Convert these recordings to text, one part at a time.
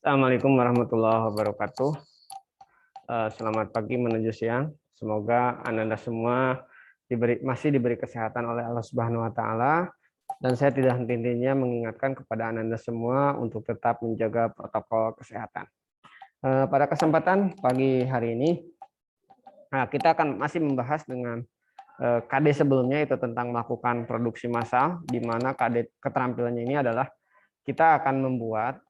Assalamualaikum warahmatullahi wabarakatuh. Selamat pagi menuju siang. Semoga Anda semua masih diberi kesehatan oleh Allah Subhanahu wa taala, dan saya tidak henti-hentinya mengingatkan kepada Anda semua untuk tetap menjaga protokol kesehatan. Pada kesempatan pagi hari ini kita akan masih membahas dengan KD sebelumnya, itu tentang melakukan produksi massal, di mana KD keterampilannya ini adalah kita akan membuat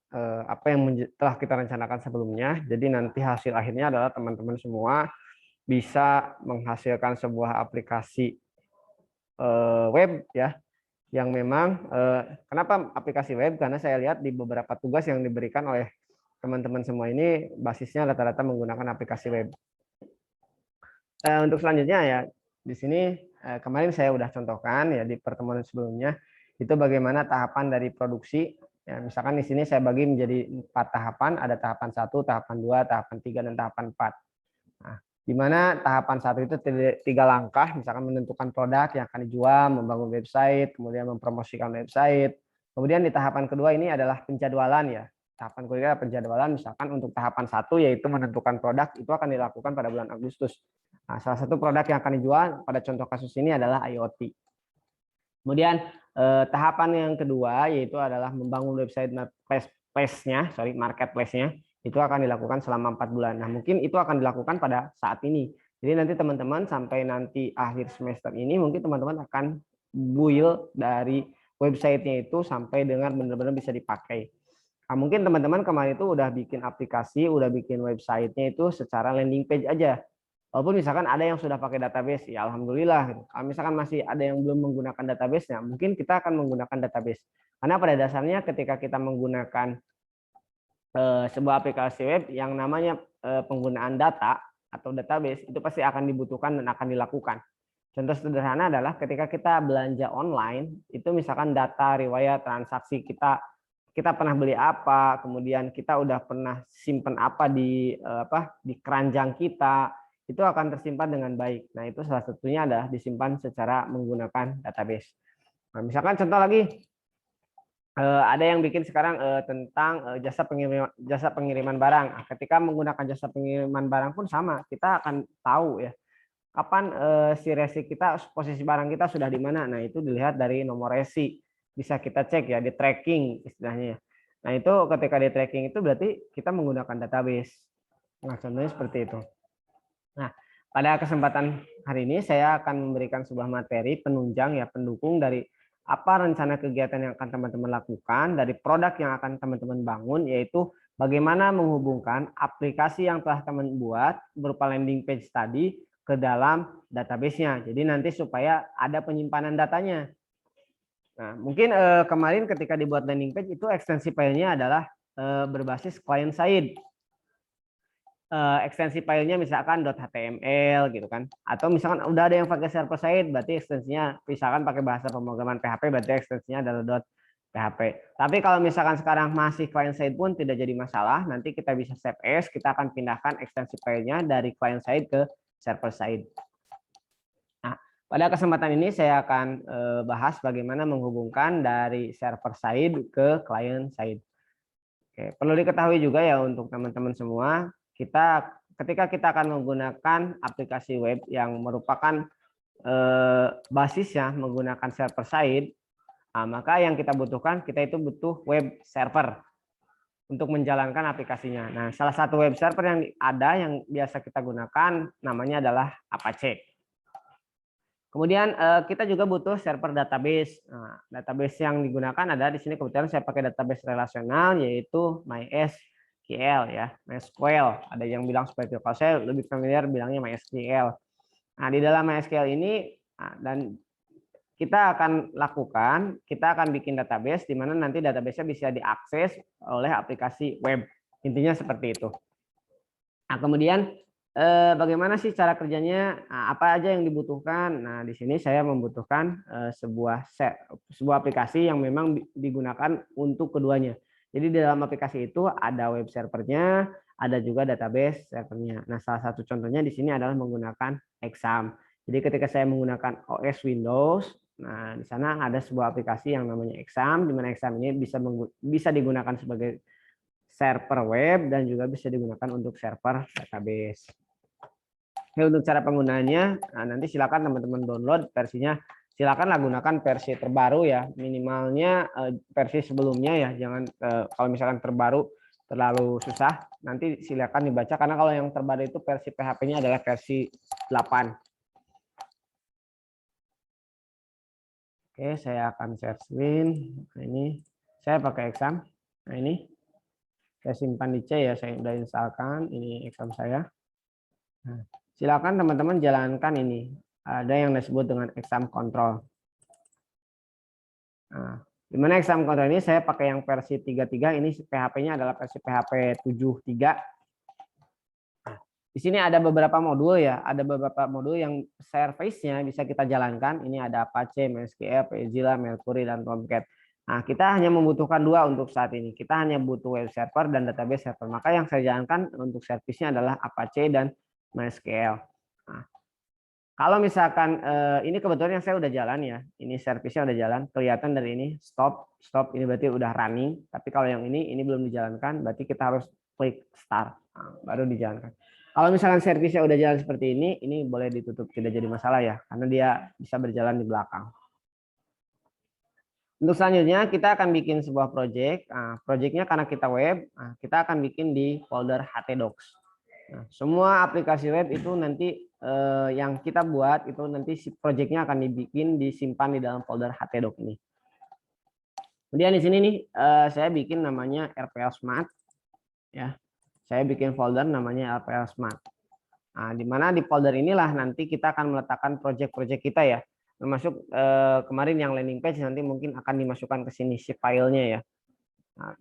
apa yang telah kita rencanakan sebelumnya. Jadi nanti hasil akhirnya adalah teman-teman semua bisa menghasilkan sebuah aplikasi web ya, yang memang kenapa aplikasi web, karena saya lihat di beberapa tugas yang diberikan oleh teman-teman semua ini basisnya rata-rata menggunakan aplikasi web. Untuk selanjutnya ya, di sini kemarin saya udah contohkan ya di pertemuan sebelumnya, itu bagaimana tahapan dari produksi. Ya, misalkan di sini saya bagi menjadi 4 tahapan, ada tahapan 1, tahapan 2, tahapan 3, dan tahapan 4. Nah, di mana tahapan 1 itu 3 langkah, misalkan menentukan produk yang akan dijual, membangun website, kemudian mempromosikan website. Kemudian di tahapan kedua ini adalah penjadwalan ya. Tahapan kedua penjadwalan, misalkan untuk tahapan 1 yaitu menentukan produk, itu akan dilakukan pada bulan Agustus. Nah, salah satu produk yang akan dijual pada contoh kasus ini adalah IoT. Kemudian tahapan yang kedua yaitu adalah membangun website marketplace-nya, itu akan dilakukan selama 4 bulan. Nah, mungkin itu akan dilakukan pada saat ini. Jadi nanti teman-teman sampai nanti akhir semester ini mungkin teman-teman akan build dari websitenya itu sampai dengan benar-benar bisa dipakai. Nah, mungkin teman-teman kemarin itu udah bikin aplikasi, udah bikin websitenya itu secara landing page aja. Walaupun misalkan ada yang sudah pakai database, ya alhamdulillah. Kalau misalkan masih ada yang belum menggunakan database-nya, mungkin kita akan menggunakan database. Karena pada dasarnya ketika kita menggunakan sebuah aplikasi web yang namanya penggunaan data atau database, itu pasti akan dibutuhkan dan akan dilakukan. Contoh sederhana adalah ketika kita belanja online, itu misalkan data riwayat transaksi kita pernah beli apa, kemudian kita udah pernah simpan apa di keranjang kita, itu akan tersimpan dengan baik. Nah, itu salah satunya adalah disimpan secara menggunakan database. Nah, misalkan contoh lagi, ada yang bikin sekarang tentang jasa pengiriman barang. Nah, ketika menggunakan jasa pengiriman barang pun sama, kita akan tahu ya kapan si resi kita, posisi barang kita sudah di mana. Nah, itu dilihat dari nomor resi. Bisa kita cek ya, di tracking istilahnya. Nah, itu ketika di tracking itu berarti kita menggunakan database. Nah, contohnya seperti itu. Nah, pada kesempatan hari ini saya akan memberikan sebuah materi penunjang ya, pendukung dari apa rencana kegiatan yang akan teman-teman lakukan, dari produk yang akan teman-teman bangun, yaitu bagaimana menghubungkan aplikasi yang telah teman buat berupa landing page tadi ke dalam database-nya. Jadi nanti supaya ada penyimpanan datanya. Nah, mungkin kemarin ketika dibuat landing page itu ekstensi filenya adalah berbasis client side. Ekstensi filenya misalkan .html gitu kan, atau misalkan udah ada yang pakai server side, berarti ekstensinya misalkan pakai bahasa pemrograman PHP, berarti ekstensinya adalah .php. Tapi kalau misalkan sekarang masih client side pun tidak jadi masalah, nanti kita bisa save as, kita akan pindahkan ekstensi filenya dari client side ke server side. Nah, pada kesempatan ini saya akan bahas bagaimana menghubungkan dari server side ke client side. Oke, perlu diketahui juga ya untuk teman-teman semua, ketika kita akan menggunakan aplikasi web yang merupakan basisnya menggunakan server side, maka yang kita butuhkan, kita itu butuh web server untuk menjalankan aplikasinya. Nah, salah satu web server yang ada yang biasa kita gunakan namanya adalah Apache. Kemudian kita juga butuh server database. Nah, database yang digunakan ada di sini, kebetulan saya pakai database relasional yaitu MySQL ya, MySQL. Ada yang bilang seperti itu. Kalau saya lebih familiar bilangnya MySQL. Nah, di dalam MySQL ini dan kita akan bikin database di mana nanti database-nya bisa diakses oleh aplikasi web. Intinya seperti itu. Nah, kemudian bagaimana sih cara kerjanya? Nah, apa aja yang dibutuhkan? Nah, di sini saya membutuhkan sebuah aplikasi yang memang digunakan untuk keduanya. Jadi di dalam aplikasi itu ada web servernya, ada juga database servernya. Nah, salah satu contohnya di sini adalah menggunakan Exam. Jadi ketika saya menggunakan OS Windows, nah di sana ada sebuah aplikasi yang namanya Exam, di mana Exam ini bisa digunakan sebagai server web dan juga bisa digunakan untuk server database. Oke, untuk cara penggunaannya, nah nanti silakan teman-teman download versinya. Silakanlah gunakan versi terbaru ya, minimalnya versi sebelumnya ya. Jangan kalau misalkan terbaru terlalu susah, nanti silakan dibaca karena kalau yang terbaru itu versi PHP-nya adalah versi 8. Oke, saya akan share screen. Nah, ini saya pakai exam. Nah, ini saya simpan di C ya, saya sudah instalkan. Ini exam saya. Nah, silakan teman-teman jalankan ini. Ada yang disebut dengan exam control. Nah, di mana exam control ini saya pakai yang versi 33, ini PHP-nya adalah versi PHP 73. Nah, di sini ada beberapa modul ya, ada beberapa modul yang service-nya bisa kita jalankan. Ini ada Apache, MySQL, Mozilla, Mercury, dan Tomcat. Nah, kita hanya membutuhkan 2 untuk saat ini. Kita hanya butuh web server dan database server. Maka yang saya jalankan untuk service-nya adalah Apache dan MySQL. Nah, kalau misalkan ini kebetulan yang saya udah jalan ya, ini servisnya udah jalan, kelihatan dari ini stop ini berarti udah running. Tapi kalau yang ini belum dijalankan, berarti kita harus klik start, nah, baru dijalankan. Kalau misalkan servisnya udah jalan seperti ini boleh ditutup, tidak jadi masalah ya, karena dia bisa berjalan di belakang. Untuk selanjutnya kita akan bikin sebuah project. Nah, projectnya karena kita web, nah, kita akan bikin di folder htdocs. Nah, semua aplikasi web itu nanti yang kita buat itu nanti si projectnya akan disimpan di dalam folder htdoc ini. Kemudian di sini nih saya bikin namanya RPL Smart ya. Saya bikin folder namanya RPL Smart. Nah, di mana di folder inilah nanti kita akan meletakkan project-project kita ya. Termasuk kemarin yang landing page nanti mungkin akan dimasukkan ke sini si filenya ya. Nah,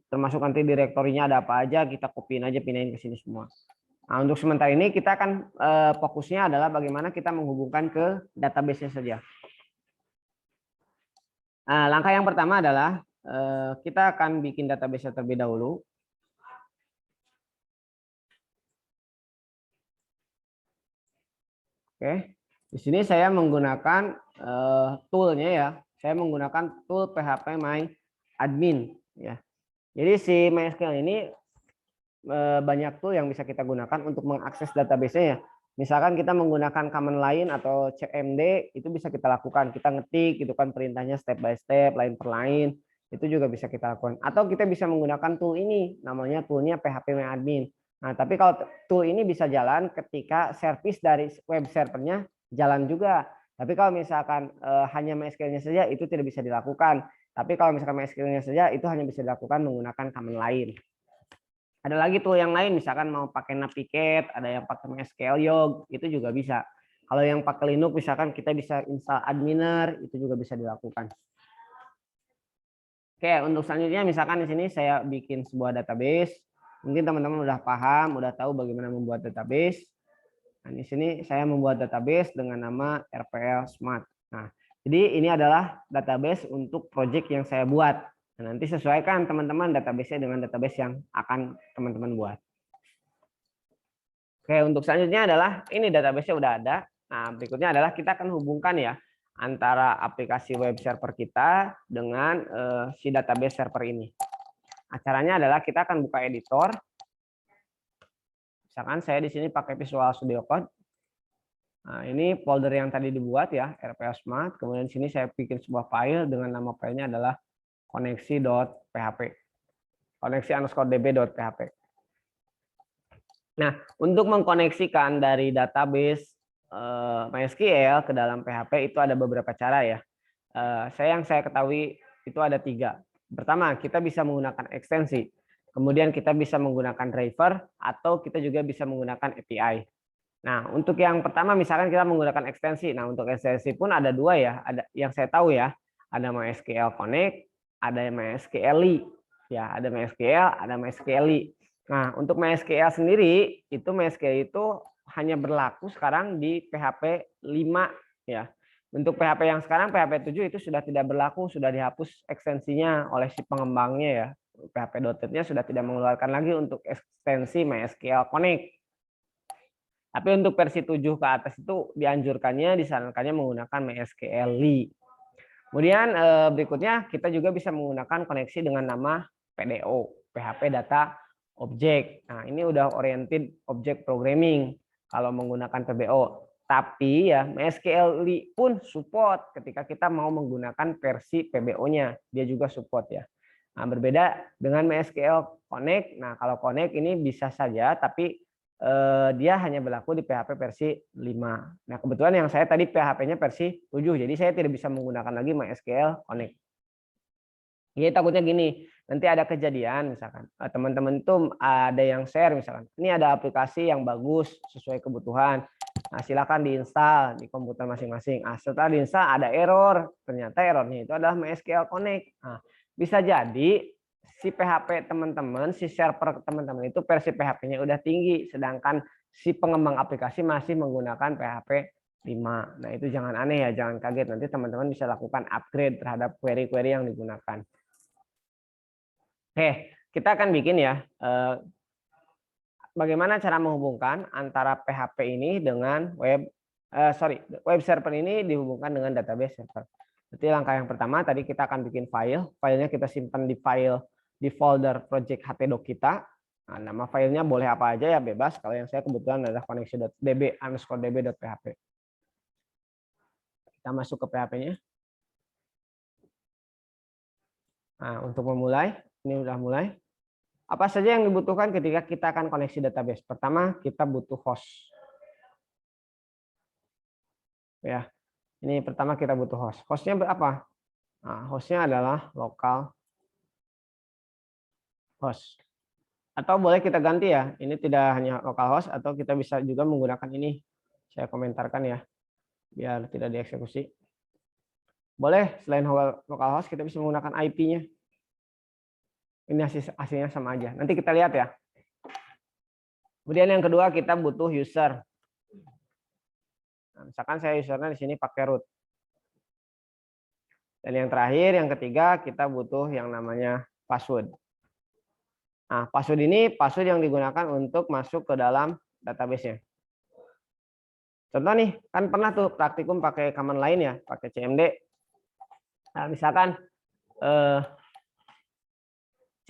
termasuk nanti direktorinya ada apa aja, kita copyin aja, pindahin ke sini semua. Nah, untuk sementara ini kita akan fokusnya adalah bagaimana kita menghubungkan ke database-nya saja. Nah, langkah yang pertama adalah kita akan bikin database terlebih dahulu. Oke, di sini saya menggunakan tool-nya ya. Saya menggunakan tool PHP My Admin ya. Jadi si MySQL ini banyak tool yang bisa kita gunakan untuk mengakses database-nya ya. Misalkan kita menggunakan command line atau cmd, itu bisa kita lakukan. Kita ngetik gitu kan perintahnya step by step, line per line, itu juga bisa kita lakukan. Atau kita bisa menggunakan tool ini, namanya toolnya PHP My Admin. Nah, tapi kalau tool ini bisa jalan ketika service dari web servernya jalan juga. Tapi kalau misalkan hanya MySQL-nya saja, itu tidak bisa dilakukan. Tapi kalau misalkan MySQL-nya saja, itu hanya bisa dilakukan menggunakan command line. Ada lagi tuh yang lain, misalkan mau pakai Naviget, ada yang pakai MySQL Yog, itu juga bisa. Kalau yang pakai Linux, misalkan kita bisa install Adminer, itu juga bisa dilakukan. Oke, untuk selanjutnya misalkan di sini saya bikin sebuah database. Mungkin teman-teman udah paham, udah tahu bagaimana membuat database. Nah, di sini saya membuat database dengan nama RPL Smart. Nah, jadi ini adalah database untuk project yang saya buat. Nah, nanti sesuaikan teman-teman database-nya dengan database yang akan teman-teman buat. Oke, untuk selanjutnya adalah ini database-nya udah ada. Nah, berikutnya adalah kita akan hubungkan ya antara aplikasi web server kita dengan si database server ini. Caranya adalah kita akan buka editor. Misalkan saya di sini pakai Visual Studio Code. Nah, ini folder yang tadi dibuat ya, RPL Smart. Kemudian di sini saya bikin sebuah file dengan nama filenya adalah koneksi.php. koneksi_db.php. Nah, untuk mengkoneksikan dari database MySQL ke dalam PHP itu ada beberapa cara ya. Yang saya ketahui itu ada 3. Pertama, kita bisa menggunakan ekstensi. Kemudian kita bisa menggunakan driver atau kita juga bisa menggunakan API. Nah, untuk yang pertama misalkan kita menggunakan ekstensi. Nah, untuk ekstensi pun ada 2 ya. Ada yang saya tahu ya, ada MySQL Connect, ada MySQLi. Ya, ada MySQL, ada MySQLi. Nah, untuk MySQL sendiri, itu MySQL itu hanya berlaku sekarang di PHP 5 ya. Untuk PHP yang sekarang PHP 7 itu sudah tidak berlaku, sudah dihapus ekstensinya oleh si pengembangnya ya. PHP.NET-nya sudah tidak mengeluarkan lagi untuk ekstensi MySQL Connect. Tapi untuk versi 7 ke atas itu disarankannya menggunakan MySQLi. Kemudian berikutnya kita juga bisa menggunakan koneksi dengan nama PDO. PHP data objek. Nah, ini udah oriented object programming kalau menggunakan PBO. Tapi ya MySQL pun support ketika kita mau menggunakan versi PBO-nya, dia juga support ya. Nah, berbeda dengan MySQL Connect. Nah, kalau Connect ini bisa saja, tapi dia hanya berlaku di PHP versi 5. Nah, kebetulan yang saya tadi PHP-nya versi 7, jadi saya tidak bisa menggunakan lagi MySQL Connect. Jadi takutnya gini, nanti ada kejadian misalkan teman-teman itu ada yang share misalkan, ini ada aplikasi yang bagus sesuai kebutuhan. Nah, silakan diinstal di komputer masing-masing. Nah, setelah diinstal ada error, ternyata errornya itu adalah MySQL Connect. Nah, bisa jadi si PHP teman-teman, si server teman-teman itu versi PHP-nya udah tinggi, sedangkan si pengembang aplikasi masih menggunakan PHP 5. Nah, itu jangan aneh ya, jangan kaget. Nanti teman-teman bisa lakukan upgrade terhadap query-query yang digunakan. Oke, kita akan bikin ya bagaimana cara menghubungkan antara PHP ini dengan web server ini dihubungkan dengan database server. Jadi langkah yang pertama tadi kita akan bikin filenya kita simpan di folder project htdoc kita. Nah, nama filenya boleh apa aja ya, bebas. Kalau yang saya kebetulan adalah connection.db_db.php. Kita masuk ke PHP-nya. Nah, untuk memulai, ini udah mulai. Apa saja yang dibutuhkan ketika kita akan koneksi database? Pertama, kita butuh host. Ya, ini pertama kita butuh host. Hostnya berapa? Nah, hostnya adalah local host. Atau boleh kita ganti ya. Ini tidak hanya local host, atau kita bisa juga menggunakan ini. Saya komentarkan ya, biar tidak dieksekusi. Boleh selain local host kita bisa menggunakan IP-nya. Ini hasilnya sama aja. Nanti kita lihat ya. Kemudian yang kedua kita butuh user. Nah, misalkan saya usernya di sini pakai root. Dan yang terakhir, yang ketiga kita butuh yang namanya password. Nah, password ini password yang digunakan untuk masuk ke dalam database-nya. Contoh nih, kan pernah tuh praktikum pakai command lain ya, pakai cmd. Nah, misalkan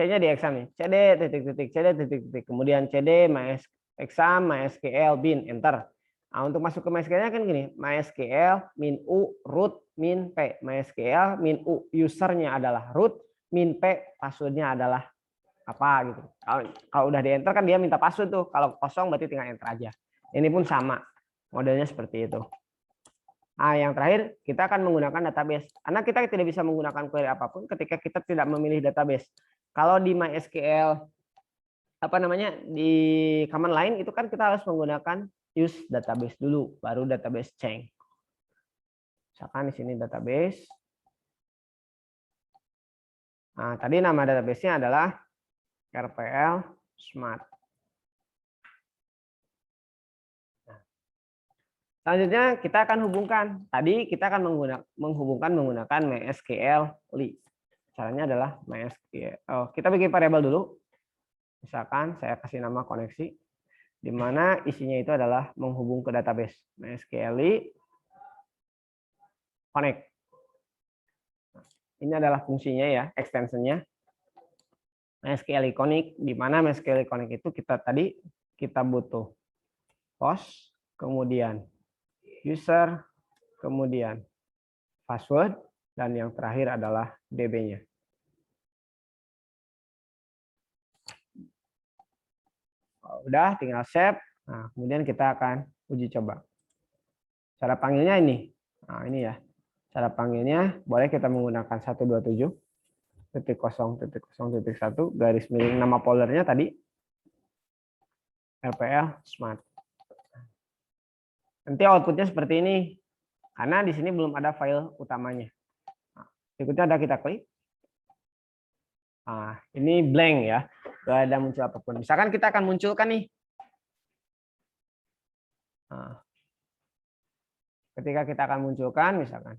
C-nya di exam nih, cd titik, kemudian cd exam mysql bin, enter. Nah, untuk masuk ke MySQL-nya kan gini, mysql min u root min p, mysql min u usernya adalah root min p passwordnya adalah apa gitu. Kalau udah di enter kan dia minta password tuh, kalau kosong berarti tinggal enter aja. Ini pun sama, modelnya seperti itu. Nah, yang terakhir kita akan menggunakan database. Karena kita tidak bisa menggunakan query apapun ketika kita tidak memilih database. Kalau di MySQL di command line itu kan kita harus menggunakan use database dulu, baru database change. Misalkan di sini database. Nah, tadi nama database-nya adalah RPL Smart. Selanjutnya kita akan hubungkan. Tadi kita akan menghubungkan menggunakan MySQL Li. Caranya adalah MySQL. Kita bikin variabel dulu. Misalkan saya kasih nama koneksi, di mana isinya itu adalah menghubung ke database MySQL Li connect. Ini adalah fungsinya ya, extensionnya MySQL Connect, di mana MySQL Connect itu kita butuh host, kemudian user, kemudian password, dan yang terakhir adalah DB-nya. Udah, tinggal save. Nah, kemudian kita akan uji coba. Cara panggilnya ini. Nah, ini ya. Cara panggilnya boleh kita menggunakan 127.0.0.1 garis miring nama foldernya tadi RPL Smart. Nanti outputnya seperti ini. Karena di sini belum ada file utamanya. Nah, berikutnya ada kita klik. Nah, ini blank ya. Gak ada muncul apapun. Misalkan kita akan munculkan nih. Nah, ketika kita akan munculkan, misalkan.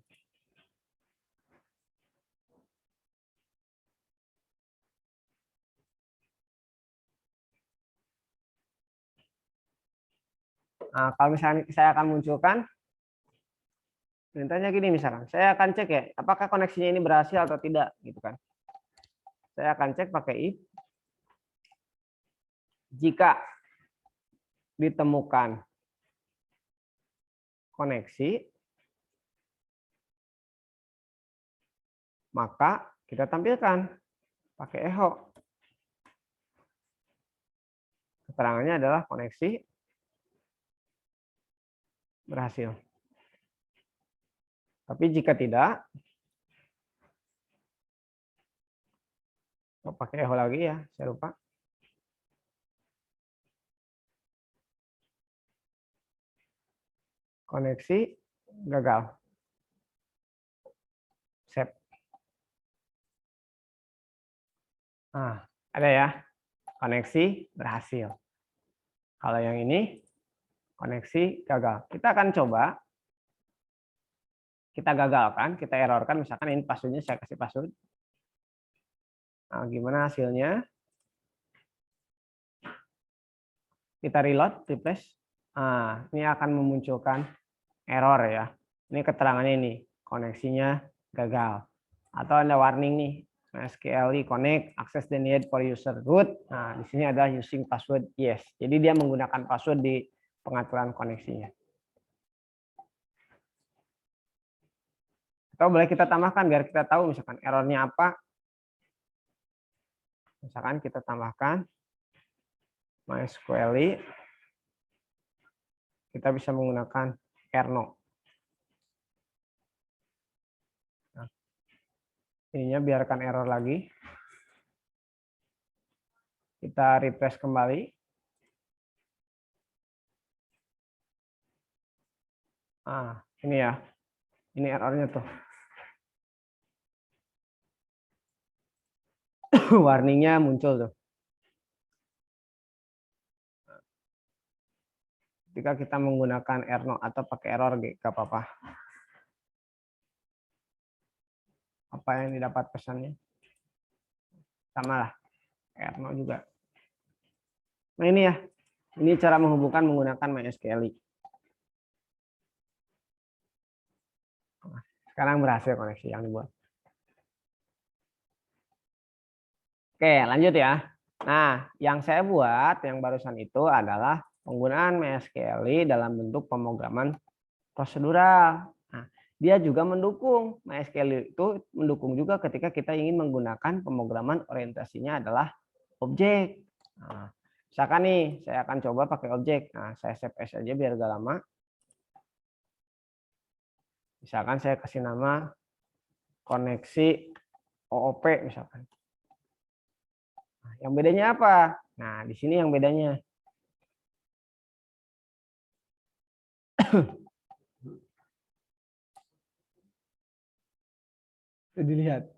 Nah, kalau misalnya saya akan munculkan, perintahnya gini misalkan, saya akan cek ya, apakah koneksinya ini berhasil atau tidak, gitu kan. Saya akan cek pakai if. Jika ditemukan koneksi, maka kita tampilkan pakai echo. Keterangannya adalah koneksi berhasil. Tapi jika tidak, mau pakai echo lagi ya, saya lupa. Koneksi gagal. Save. Nah, ada ya, koneksi berhasil. Kalau yang ini, koneksi gagal. Kita akan coba, kita gagalkan, kita errorkan, misalkan ini passwordnya saya kasih password. Nah, gimana hasilnya? Kita reload, refresh. Nah, ini akan memunculkan error ya. Ini keterangannya ini, koneksinya gagal. Atau ada warning nih, MySQL connect, access the need for user root. Nah, di sini ada using password yes. Jadi dia menggunakan password di pengaturan koneksinya. Atau boleh kita tambahkan biar kita tahu misalkan errornya apa. Misalkan kita tambahkan MySQL, kita bisa menggunakan Erno. Nah, ininya biarkan error lagi. Kita refresh kembali. Ah, ini ya. Ini errornya tuh. Warningnya muncul tuh. Jika kita menggunakan Erno atau pakai error gak apa-apa. Apa yang didapat pesannya? Sama lah. Erno juga. Nah ini ya. Ini cara menghubungkan menggunakan MySQL. Sekarang berhasil koneksi yang dibuat. Oke, lanjut ya. Nah, yang saya buat yang barusan itu adalah penggunaan MySQL dalam bentuk pemrograman prosedural. Nah, dia juga mendukung, MySQL itu mendukung juga ketika kita ingin menggunakan pemrograman orientasinya adalah objek. Nah, misalkan nih, saya akan coba pakai objek. Nah, saya save as aja biar gak lama. Misalkan saya kasih nama koneksi OOP misalkan. Nah, yang bedanya apa? Nah, di sini yang bedanya. Dilihat.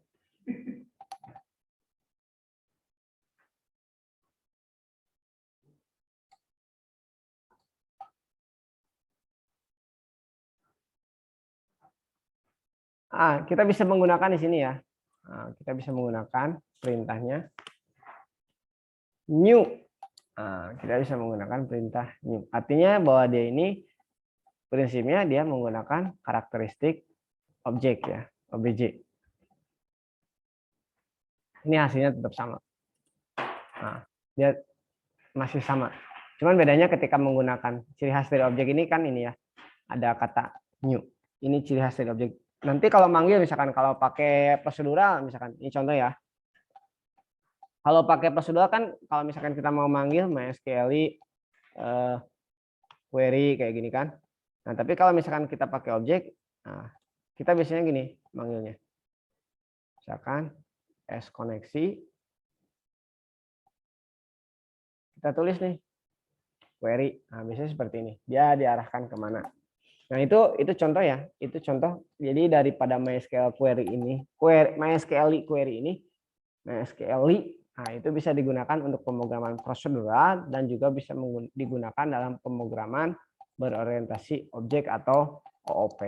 Kita bisa menggunakan di sini ya. Nah, kita bisa menggunakan perintahnya new. Nah, kita bisa menggunakan perintah new. Artinya bahwa dia ini prinsipnya dia menggunakan karakteristik objek ya, obj. Ini hasilnya tetap sama. Nah, dia masih sama. Cuman bedanya ketika menggunakan ciri khas dari objek ini kan ini ya, ada kata new. Ini ciri khas dari objek. Nanti kalau manggil misalkan kalau pakai prosedural misalkan ini contoh ya. Kalau pakai prosedural kan kalau misalkan kita mau manggil MySQL query kayak gini kan. Nah, tapi kalau misalkan kita pakai objek, nah, kita biasanya gini manggilnya. Misalkan s koneksi, kita tulis nih query. Nah, biasanya seperti ini. Dia diarahkan kemana. Nah, itu contoh ya. Itu contoh. Jadi daripada MySQL query ini, MySQL query ini, MySQL, nah itu bisa digunakan untuk pemrograman prosedural dan juga bisa digunakan dalam pemrograman berorientasi objek atau OOP.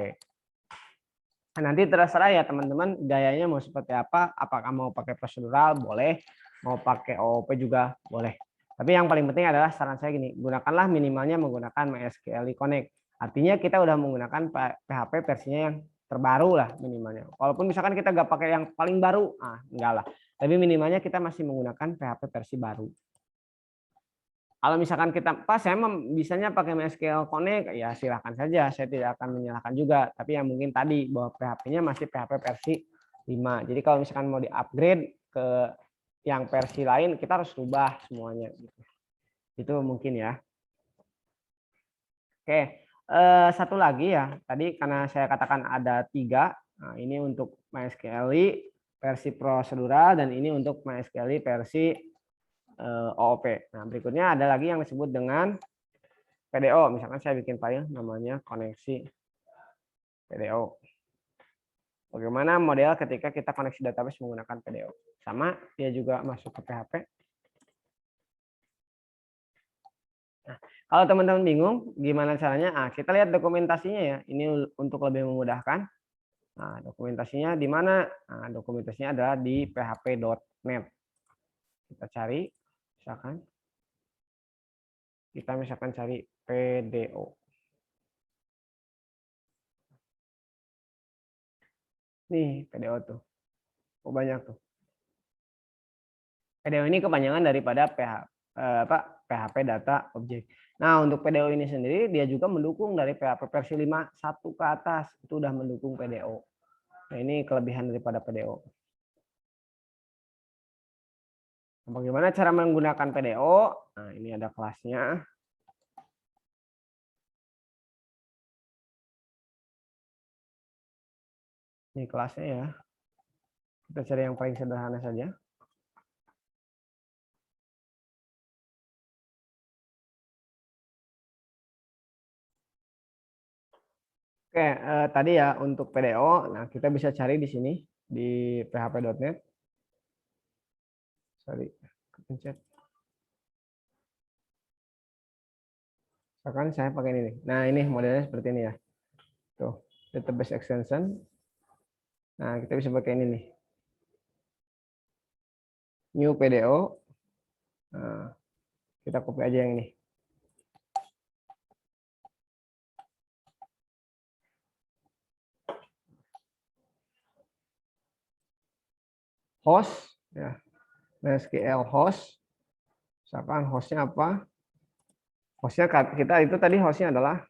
Nah, nanti terserah ya teman-teman gayanya mau seperti apa. Apakah mau pakai prosedural boleh, mau pakai OOP juga boleh. Tapi yang paling penting adalah saran saya gini, gunakanlah minimalnya menggunakan MySQL Connect. Artinya kita udah menggunakan PHP versinya yang terbaru lah minimalnya. Walaupun misalkan kita nggak pakai yang paling baru, enggak lah. Tapi minimalnya kita masih menggunakan PHP versi baru. Kalau misalkan kita, Pak, saya bisanya pakai MySQL Connect, ya silahkan saja, saya tidak akan menyalahkan juga. Tapi yang mungkin tadi bahwa PHP-nya masih PHP versi 5. Jadi kalau misalkan mau di-upgrade ke yang versi lain, kita harus rubah semuanya. Itu mungkin ya. Oke, satu lagi ya. Tadi karena saya katakan ada 3. Nah, ini untuk MySQL versi prosedural dan ini untuk MySQL versi OOP. Nah, berikutnya ada lagi yang disebut dengan PDO. Misalkan saya bikin file namanya koneksi PDO. Bagaimana model ketika kita koneksi database menggunakan PDO? Sama, dia juga masuk ke PHP. Nah, kalau teman-teman bingung gimana caranya, kita lihat dokumentasinya ya. Ini untuk lebih memudahkan. Nah, dokumentasinya di mana? Nah, dokumentasinya adalah di php.net. Kita cari, misalkan cari PDO. Nih, PDO tuh. Oh, banyak tuh. PDO ini kepanjangan daripada PHP data objek. Nah, untuk PDO ini sendiri dia juga mendukung dari PHP versi 5.1 ke atas. Itu udah mendukung PDO. Nah, ini kelebihan daripada PDO. Bagaimana cara menggunakan PDO? Nah, ini ada kelasnya. Ini kelasnya ya. Kita cari yang paling sederhana saja. Oke, tadi ya untuk PDO, nah kita bisa cari di sini di php.net. Sorry, kepencet. Misalkan saya pakai ini. Nah, ini modelnya seperti ini ya. Tuh, database extension. Nah, kita bisa pakai ini nih. New PDO. Nah, kita copy aja yang ini. Host, ya. MySQL host. Misalkan hostnya apa? Hostnya kita itu tadi hostnya adalah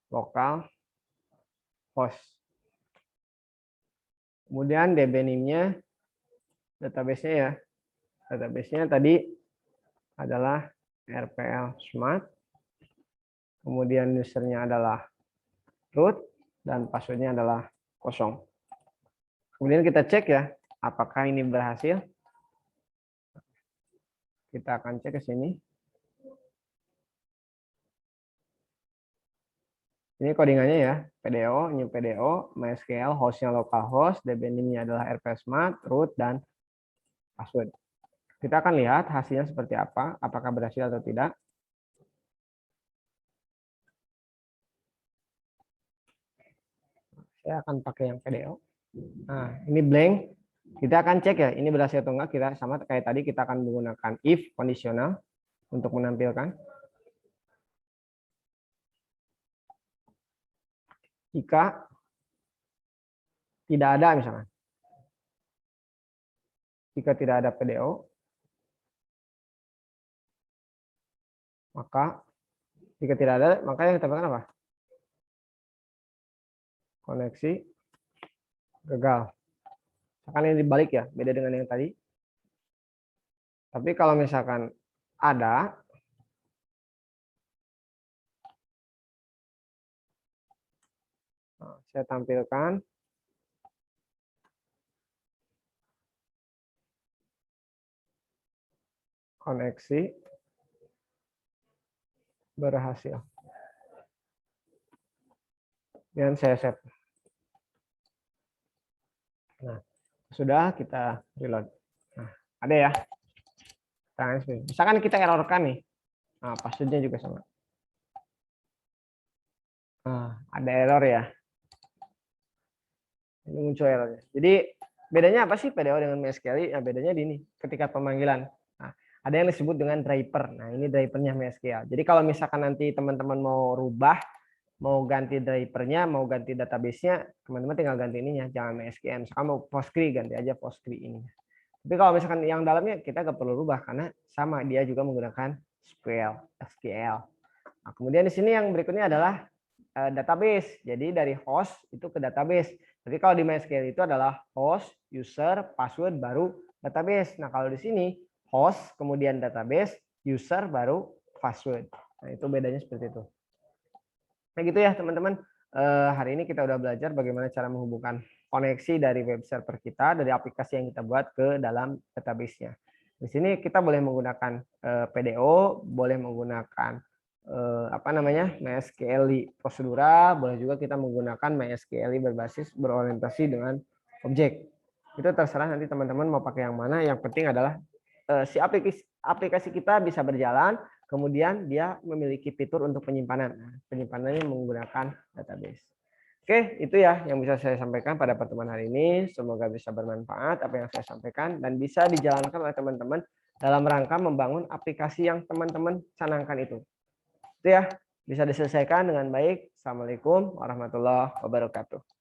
lokal host. Kemudian DB name-nya, database-nya ya. Database-nya tadi adalah RPL Smart. Kemudian usernya adalah root dan passwordnya adalah kosong. Kemudian kita cek ya, apakah ini berhasil. Kita akan cek ke sini. Ini codingannya ya, PDO, new PDO, MySQL, hostnya localhost, DB name-nya adalah RPL Smart, root, dan password. Kita akan lihat hasilnya seperti apa, apakah berhasil atau tidak. Saya akan pakai yang PDO. Nah, ini blank. Kita akan cek ya, ini berhasil atau enggak. Kita sama kayak tadi, kita akan menggunakan if kondisional untuk menampilkan. Jika tidak ada misalnya. Jika tidak ada PDO, maka jika tidak ada, maka yang ditambahkan apa? Koneksi gagal. Misalkan ini dibalik ya, beda dengan yang tadi. Tapi kalau misalkan ada, saya tampilkan. Koneksi berhasil. Dan saya save. Nah, sudah kita reload. Nah, ada ya. Misalkan kita errorkan nih. Nah, passwordnya juga sama. Nah, ada error ya. Ini muncul errornya. Jadi bedanya apa sih PDO dengan MySQL? Nah, bedanya di ini, ketika pemanggilan. Nah, ada yang disebut dengan driver. Nah, ini drivernya MySQL. Jadi kalau misalkan nanti teman-teman mau rubah, mau ganti drivernya, mau ganti database-nya, teman-teman tinggal ganti ininya, jangan MySQL. Misalkan mau PostgreSQL, ganti aja PostgreSQL ini. Tapi kalau misalkan yang dalamnya kita nggak perlu rubah karena sama dia juga menggunakan SQL. Nah, kemudian di sini yang berikutnya adalah database. Jadi dari host itu ke database. Tapi kalau di MySQL itu adalah host, user, password, baru database. Nah kalau di sini host, kemudian database, user, baru password. Nah itu bedanya seperti itu. Nah gitu ya teman-teman. Hari ini kita udah belajar bagaimana cara menghubungkan koneksi dari web server kita, dari aplikasi yang kita buat ke dalam database-nya. Di sini kita boleh menggunakan PDO, boleh menggunakan MySQL prosedural, boleh juga kita menggunakan MySQL berbasis berorientasi dengan objek. Itu terserah nanti teman-teman mau pakai yang mana. Yang penting adalah si aplikasi kita bisa berjalan, kemudian dia memiliki fitur untuk penyimpanan. Penyimpanannya menggunakan database. Oke, itu ya yang bisa saya sampaikan pada pertemuan hari ini. Semoga bisa bermanfaat apa yang saya sampaikan dan bisa dijalankan oleh teman-teman dalam rangka membangun aplikasi yang teman-teman canangkan itu. Itu ya, bisa diselesaikan dengan baik. Assalamualaikum warahmatullahi wabarakatuh.